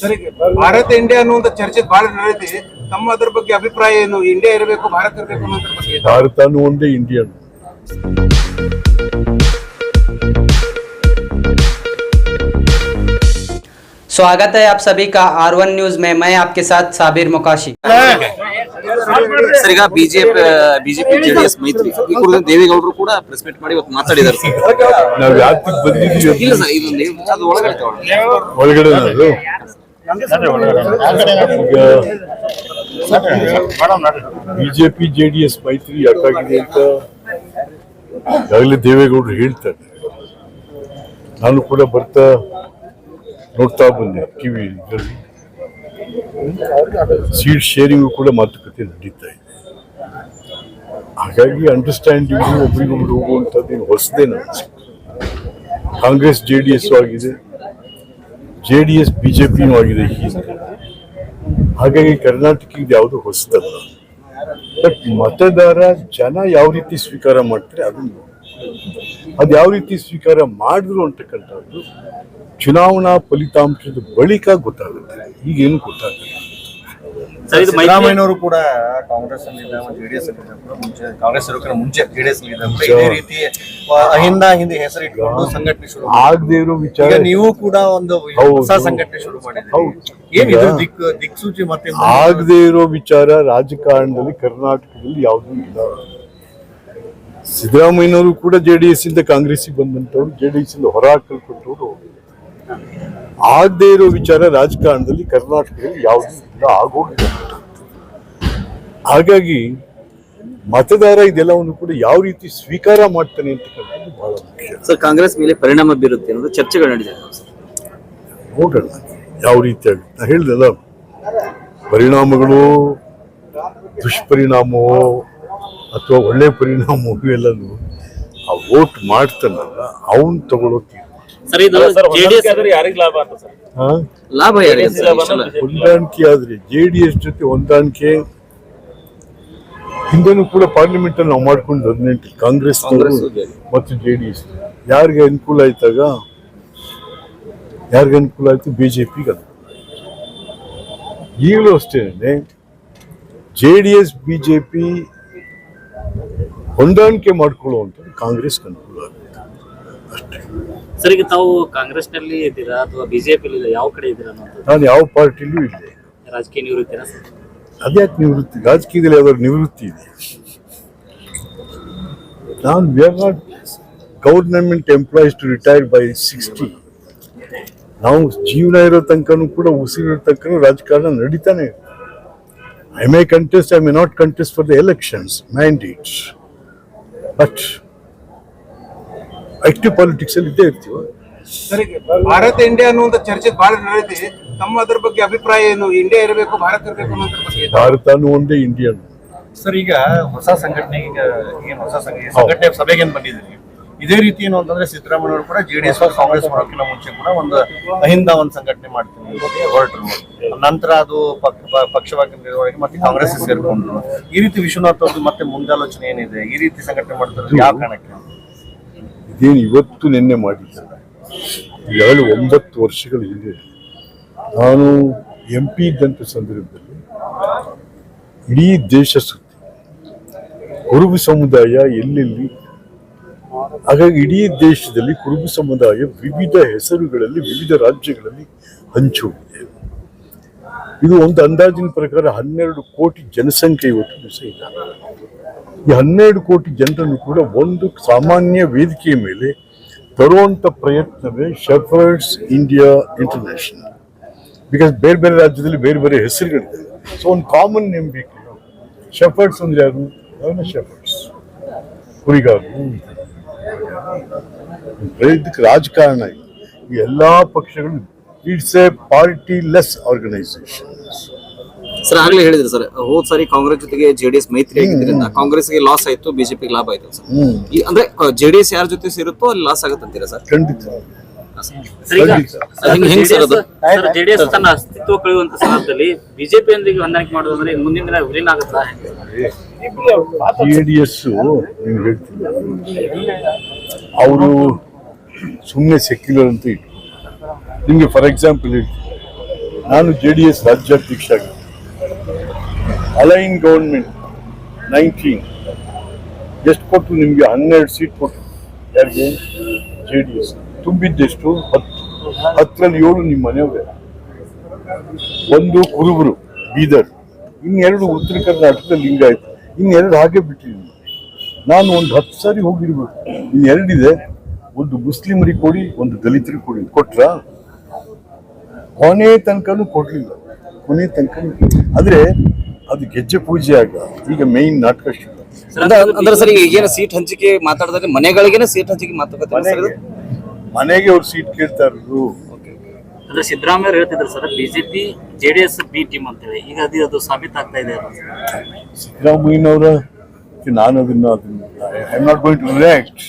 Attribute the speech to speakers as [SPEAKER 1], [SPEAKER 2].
[SPEAKER 1] ಸರಿ, ಭಾರತ ಇಂಡಿಯಾ ಅನ್ನುವಂತ ಚರ್ಚೆ ಬಹಳ ನಡೆದಿದೆ. ತಮ್ಮ ಅದರ ಬಗ್ಗೆ ಅಭಿಪ್ರಾಯ ಏನು? ಇಂಡಿಯಾ ಇರಬೇಕು, ಭಾರತ ಇರಬೇಕು ಅನ್ನೋದ್ರ ಬಗ್ಗೆ.
[SPEAKER 2] ಭಾರತನೂ ಒಂದೇ, ಇಂಡಿಯಾ.
[SPEAKER 3] स्वागत है आप सभी का R1 न्यूज में। मैं आपके साथ साबिर मुकाशी।
[SPEAKER 4] ಸರ್, ಈಗ ಬಿಜೆಪಿ ಜೆಡಿಎಸ್ ಮೈತ್ರಿ ಈ ಕುರಿತು ದೇವೇಗೌಡರು ಕೂಡ ಪ್ರೆಸ್ ಮೀಟ್ ಮಾಡಿ ಇವತ್ತು ಮಾತಾಡಿದ್ದಾರೆ ಸರ್.
[SPEAKER 2] ನಾವು ಯಾಕೆ ಬಂದಿದ್ದೀವಿ?
[SPEAKER 4] ಇಲ್ಲ ಸರ್, ಇದೊಂದು ಅದು
[SPEAKER 2] ಒಳಗಡೆ ಬಿಜೆಪಿ ಜೆಡಿಎಸ್ ಮೈತ್ರಿ ಯಾಕಾಗಿದೆ ಅಂತ ಈಗಾಗಲೇ ದೇವೇಗೌಡರು ಹೇಳ್ತಾರೆ. ನಾನು ಕೂಡ ಬರ್ತಾ ನೋಡ್ತಾ ಬಂದೆ ಟಿವಿ. ಸೀಟ್ ಶೇರಿಂಗ್ ಕೂಡ ಮಾತುಕತೆ ನಡೀತಾ ಇದೆ. ಹಾಗಾಗಿ ಅಂಡರ್ಸ್ಟ್ಯಾಂಡಿಂಗ್ ಒಬ್ರಿಗೊಬ್ರು ಹೋಗುವಂಥದ್ದು ಹೊಸದೇನು. ಕಾಂಗ್ರೆಸ್ ಜೆಡಿಎಸ್ ಆಗಿದೆ, ಜೆಡಿಎಸ್ ಬಿಜೆಪಿನೂ ಆಗಿದೆ ಹೀಗೆ. ಹಾಗಾಗಿ ಕರ್ನಾಟಕಕ್ಕೆ ಯಾವುದು ಹೊಸದಲ್ಲ. ಬಟ್ ಮತದಾರ ಜನ ಯಾವ ರೀತಿ ಸ್ವೀಕಾರ ಮಾಡ್ತಾರೆ ಅದು ಯಾವ ರೀತಿ ಸ್ವೀಕಾರ ಮಾಡಿದ್ರು ಅಂತಕ್ಕಂಥದ್ದು ಚುನಾವಣಾ ಫಲಿತಾಂಶದ ಬಳಿಕ ಗೊತ್ತಾಗುತ್ತೆ. ಈಗೇನು ಗೊತ್ತಾಗಲ್ಲ.
[SPEAKER 5] ಸಿದ್ದರಾಮಯ್ಯನವರು ಕೂಡ ಕಾಂಗ್ರೆಸ್ ಜೆಡಿಎಸ್ ಕಾಂಗ್ರೆಸ್ ಮುಂಚೆ ಜೆಡಿಎಸ್ ಇದೇ ರೀತಿ ಹಿಂದೆ ಹೆಸರಿಟ್ಕೊಂಡು ಸಂಘಟನೆ ಶುರು
[SPEAKER 2] ಆಗದೆ ಇರೋ ವಿಚಾರ.
[SPEAKER 5] ನೀವು ಕೂಡ ಒಂದು ಹೊಸ ಸಂಘಟನೆ ಶುರು ಮಾಡಿದ್ರಿ. ದಿಕ್ಸೂಚಿ ಮತ್ತೆ
[SPEAKER 2] ಆಗದೆ ಇರೋ ವಿಚಾರ ರಾಜಕಾರಣದಲ್ಲಿ ಕರ್ನಾಟಕದಲ್ಲಿ ಯಾವುದೂ ಇಲ್ಲ. ಸಿದ್ದರಾಮಯ್ಯನವರು ಕೂಡ ಜೆಡಿಎಸ್ ಇಂದ ಕಾಂಗ್ರೆಸ್ಗೆ ಬಂದಂತವ್ರು, ಜೆಡಿಎಸ್ ಇಂದ ಹೊರ ಹಾಕಲ್ಪಟ್ಟವರು. ಆಗದೆ ಇರೋ ವಿಚಾರ ರಾಜಕಾರಣದಲ್ಲಿ ಕರ್ನಾಟಕದಲ್ಲಿ ಯಾವುದೂ ಇಲ್ಲ, ಆಗೋಗಿದೆ. ಹಾಗಾಗಿ ಮತದಾರ ಇದೆಲ್ಲವನ್ನು ಕೂಡ ಯಾವ ರೀತಿ ಸ್ವೀಕಾರ ಮಾಡ್ತಾನೆ ಅಂತಕ್ಕಂಥದ್ದು ಬಹಳ ಮುಖ್ಯ.
[SPEAKER 4] ಸರ್, ಕಾಂಗ್ರೆಸ್ ಮೇಲೆ ಪರಿಣಾಮ ಬೀರುತ್ತೆ ಅನ್ನೋದು ಚರ್ಚೆಗಳು ನಡೆದಿದೆ.
[SPEAKER 2] ನೋಡೋಣ ಯಾವ ರೀತಿ ಆಗುತ್ತೆ. ನಾ ಹೇಳ್ದಲ್ಲ, ಪರಿಣಾಮಗಳು ದುಷ್ಪರಿಣಾಮವೋ ಅಥವಾ ಒಳ್ಳೆ ಪರಿಣಾಮವೋ ಎಲ್ಲನೂ ಆ ವೋಟ್ ಮಾಡ್ತಾನಲ್ಲ ಅವನ್ ತಗೊಳ್ಳೋ ತೀರ್ಮಾನ.
[SPEAKER 4] ಲಾಭ
[SPEAKER 2] ಹೊಂದಾಣಿಕೆ ಆದ್ರೆ ಜೆಡಿಎಸ್ ಜೊತೆ ಹೊಂದಾಣಿಕೆ ಹಿಂದೆನೂ ಕೂಡ ಪಾರ್ಲಿಮೆಂಟ್ ಅಲ್ಲಿ ನಾವು ಮಾಡ್ಕೊಂಡು 18 ಕಾಂಗ್ರೆಸ್ ಮತ್ತು ಜೆಡಿಎಸ್ ಯಾರಿಗೆ ಅನುಕೂಲ ಆಯ್ತಾಗ ಯಾರಿಗೆ ಅನುಕೂಲ ಆಯ್ತು? ಬಿಜೆಪಿಗೆ ಅನುಕೂಲ. ಈಗಲೂ ಅಷ್ಟೇನೆ ಜೆಡಿಎಸ್ ಬಿಜೆಪಿ ಹೊಂದಾಣಿಕೆ ಮಾಡ್ಕೊಳ್ಳುವಂಥದ್ದು ಕಾಂಗ್ರೆಸ್ ಅನುಕೂಲ ಆಗುತ್ತೆ ಅಷ್ಟೇ.
[SPEAKER 6] ಸರ್, ಈಗ ತಾವು ಕಾಂಗ್ರೆಸ್ ನಲ್ಲಿ ಇದ್ದೀರಾ ಅಥವಾ ಬಿಜೆಪಿ ಯಾವ ಕಡೆ ಇದ್ದೀರಾ?
[SPEAKER 2] ನಾನು ಯಾವ ಪಾರ್ಟಿಲೂ ಇಲ್ಲ.
[SPEAKER 6] ರಾಜಕೀಯ ನಿವೃತ್ತಿನ ಸರ್?
[SPEAKER 2] ಅದ್ಯಾಕೆ ನಿವೃತ್ತಿ? ರಾಜಕೀಯದಲ್ಲಿ ಯಾವ್ದಾದ್ರು ನಿವೃತ್ತಿ ಇದೆ? ನಾನು we are not government employees to retire by 60. ನಾವು ಜೀವನ ಇರೋ ತನಕನೂ ಕೂಡ ಉಸಿರಿರೋ ತನಕನೂ ರಾಜಕಾರಣ ನಡೀತಾನೆ. I may contest, I may not contest for the elections mandates, but active politics ಅಲ್ಲಿ ಇದ್ದೇ ಇರ್ತೀವ.
[SPEAKER 1] ಸರಿ, ಭಾರತ ಇಂಡಿಯಾ ಅನ್ನುವಂತ ಚರ್ಚೆ ಬಹಳ ನಡೆದಿದೆ. ತಮ್ಮ ಅದರ ಬಗ್ಗೆ ಅಭಿಪ್ರಾಯ ಏನು? ಇಂಡಿಯಾ ಇರಬೇಕು, ಭಾರತ ಇರಬೇಕು ಅನ್ನೋದ್ರ ಬಗ್ಗೆ.
[SPEAKER 2] ಭಾರತನೂ ಒಂದೇ, ಇಂಡಿಯಾ.
[SPEAKER 5] ಸರ್, ಈಗ ಹೊಸ ಸಂಘಟನೆಗೆ ಸಂಘಟನೆ ಸಭೆಗೆ ಬಂದಿದ್ದೀರಿ. ಇದೇ ರೀತಿ ಏನು ಅಂತಂದ್ರೆ ಸಿದ್ದರಾಮಯ್ಯವರು ಕೂಡ ಜೆಡಿಎಸ್ ಕಾಂಗ್ರೆಸ್ ಮಾಡೋಕ್ಕಿಂತ ಮುಂಚೆ ಕೂಡ ಒಂದು ಅಹಿಂದ ಒಂದು ಸಂಘಟನೆ ಮಾಡ್ತೀನಿ ಹೊರಟರು. ನಂತರ ಅದು ಪಕ್ಷವಾಗಿ ನಿರ್ವಹಣೆ ಮತ್ತೆ ಕಾಂಗ್ರೆಸ್ ಸೇರ್ಕೊಂಡ್ರು. ಈ ರೀತಿ ವಿಶ್ವನಾಥ್ ಅವ್ರದ್ದು ಮತ್ತೆ ಮುಂದಾಲೋಚನೆ ಏನಿದೆ? ಈ ರೀತಿ ಸಂಘಟನೆ ಮಾಡ್ತಾರೆ ಯಾವ ಕಾರಣಕ್ಕೆ?
[SPEAKER 2] ಇದೇನು ಇವತ್ತು ನಿನ್ನೆ ಮಾಡಿದ್ದಾರೆ. ಈಗಾಗಲೇ 9 ವರ್ಷಗಳ ಹಿಂದೆ ನಾನು MP ಇದ್ದಂಥ ಸಂದರ್ಭದಲ್ಲಿ ಇಡೀ ದೇಶ ಸುತ್ತಿ ಕುರುಬ ಸಮುದಾಯ ಎಲ್ಲೆಲ್ಲಿ. ಹಾಗಾಗಿ ಇಡೀ ದೇಶದಲ್ಲಿ ಕುರುಬ ಸಮುದಾಯ ವಿವಿಧ ಹೆಸರುಗಳಲ್ಲಿ ವಿವಿಧ ರಾಜ್ಯಗಳಲ್ಲಿ ಹಂಚೋಗಿದೆ. ಇದು ಒಂದು ಅಂದಾಜಿನ ಪ್ರಕಾರ 12 ಕೋಟಿ ಜನಸಂಖ್ಯೆ ಇವತ್ತು ದಿವಸ ಇದ್ದಾರೆ. ಈ 12 ಕೋಟಿ ಜನರನ್ನು ಕೂಡ ಒಂದು ಸಾಮಾನ್ಯ ವೇದಿಕೆಯ ಮೇಲೆ ತರುವಂತ ಪ್ರಯತ್ನವೇ ಶೆಫರ್ಡ್ಸ್ ಇಂಡಿಯಾ ಇಂಟರ್ನ್ಯಾಷನಲ್. ಬಿಕಾಸ್ ಬೇರೆ ಬೇರೆ ರಾಜ್ಯದಲ್ಲಿ ಬೇರೆ ಬೇರೆ ಹೆಸರುಗಳಿದೆ. ಸೊ ಒಂದು ಕಾಮನ್ ನೇಮ್ ಬೇಕು. ಶೆಫರ್ಡ್ಸ್ ಅಂದ್ರೆ ಯಾರು? ಶೆಫರ್ಡ್ಸ್ ಕುರಿಗಾರರು. ಇದಕ್ಕೆ ರಾಜಕಾರಣ ಇದೆ. ಈ ಎಲ್ಲಾ ಪಕ್ಷಗಳು it's a party less organisation.
[SPEAKER 4] Sir, ಆಗ್ಲೇ ಹೇಳಿದ್ರಿ ಸರ್, ಹೋದ್ ಸಾರಿ ಕಾಂಗ್ರೆಸ್ ಜೊತೆಗೆ ಜೆಡಿಎಸ್ ಮೈತ್ರಿ ಆಗಿದ್ರಿಂದ ಕಾಂಗ್ರೆಸ್ಗೆ ಲಾಸ್ ಆಯ್ತು, ಬಿಜೆಪಿಗೆ ಲಾಭ ಆಯ್ತು ಸರ್. ಅಂದ್ರೆ ಜೆಡಿಎಸ್ ಯಾರ ಜೊತೆ ಸೇರುತ್ತೋ ಅಲ್ಲಿ ಲಾಸ್ ಆಗುತ್ತೆ ಅಂತೀರಾ ಸರ್?
[SPEAKER 2] ಖಂಡಿತ.
[SPEAKER 6] ಜೆಡಿಎಸ್ ತನ್ನ ಅಸ್ತಿತ್ವ ಕಳೆಯುವಂತ ಸಂದರ್ಭದಲ್ಲಿ ಬಿಜೆಪಿ ಯೊಂದಿಗೆ ಹೊಂದಾಣಿಕೆ ಮಾಡೋದಂದ್ರೆ ಮುಂದಿನ ದಿನ ವಿಲೀನ ಆಗುತ್ತಾ?
[SPEAKER 2] ಜೆಡಿಎಸ್ ನೀವು ಹೇಳ್ತಿಲ್ಲ, ಅವರು ಸುಮ್ಮನೆ ಸೆಕ್ಯುಲರ್ ಅಂತ ಇಟ್ಟು ನಿಮಗೆ ಫಾರ್ ಎಕ್ಸಾಂಪಲ್ ಹೇಳ್ತೀನಿ. ನಾನು JDS ರಾಜ್ಯಾಧ್ಯಕ್ಷ ಆಗಿದ್ದೆ. ಅಲೈನ್ ಗವರ್ಮೆಂಟ್ 19 ಎಷ್ಟು ಕೊಟ್ಟು ನಿಮಗೆ 12 ಸೀಟ್ ಕೊಟ್ಟು ಯಾರಿಗೆ JDS ತುಂಬಿದ್ದೆಷ್ಟು 10ರಲ್ಲಿ 7 ನಿಮ್ಮ ಮನೆಯವರೇ, 1 ಕುರುಬರು ಬೀದರ್, ಇನ್ನೆರಡು ಉತ್ತರ ಕರ್ನಾಟಕದಲ್ಲಿ ಲಿಂಗಾಯತ, ಇನ್ನೆರಡು ಹಾಗೆ ಬಿಟ್ಟಿದ್ದೀನಿ. ನಾನು ಒಂದು 10 ಸಾರಿ ಹೋಗಿರ್ಬೇಕು. ಇನ್ನೆರಡಿದೆ, ಒಂದು ಮುಸ್ಲಿಮರಿಗೆ ಕೊಡಿ, ಒಂದು ದಲಿತರಿಗೆ ಕೊಡಿ. ಕೊಟ್ರ ಕೊನೆ ತನಕನೂ ಕೊಡ್ಲಿಲ್ಲ, ಕೊನೆ ತನಕ. ಆದ್ರೆ ಅದು ಗೆಜ್ಜೆ ಪೂಜೆ ಆಗ ಈಗ ಮೇನ್ ನಾಟಕ ಶುರು.
[SPEAKER 4] ಅಂದ್ರೆ ಸರ್ ಈಗ ಏನು ಸೀಟ್ ಹಂಚಿಕೆ ಮಾತಾಡಿದ್ರೆ ಮನೆಗಳಿಗೇನೆ ಸೀಟ್ ಹಂಚಿಕೆ ಮಾತುಕತೆ
[SPEAKER 2] ಮನೆಗೆ ಅವ್ರು ಸೀಟ್ ಕೇಳ್ತಾ ಇರೋದು.
[SPEAKER 6] ಅಂದ್ರೆ ಸಿದ್ದರಾಮಯ್ಯ ಹೇಳ್ತಿದ್ರು sir BJP JDS B team ಅಂತ ಹೇಳಿ, ಈಗ ಅದು ಸಾಬೀತಾಗ್ತಾ ಇದೆ.
[SPEAKER 2] ಸಿದ್ದರಾಮಯ್ಯನವರ ನಾನು ಅದನ್ನ I am not going to react.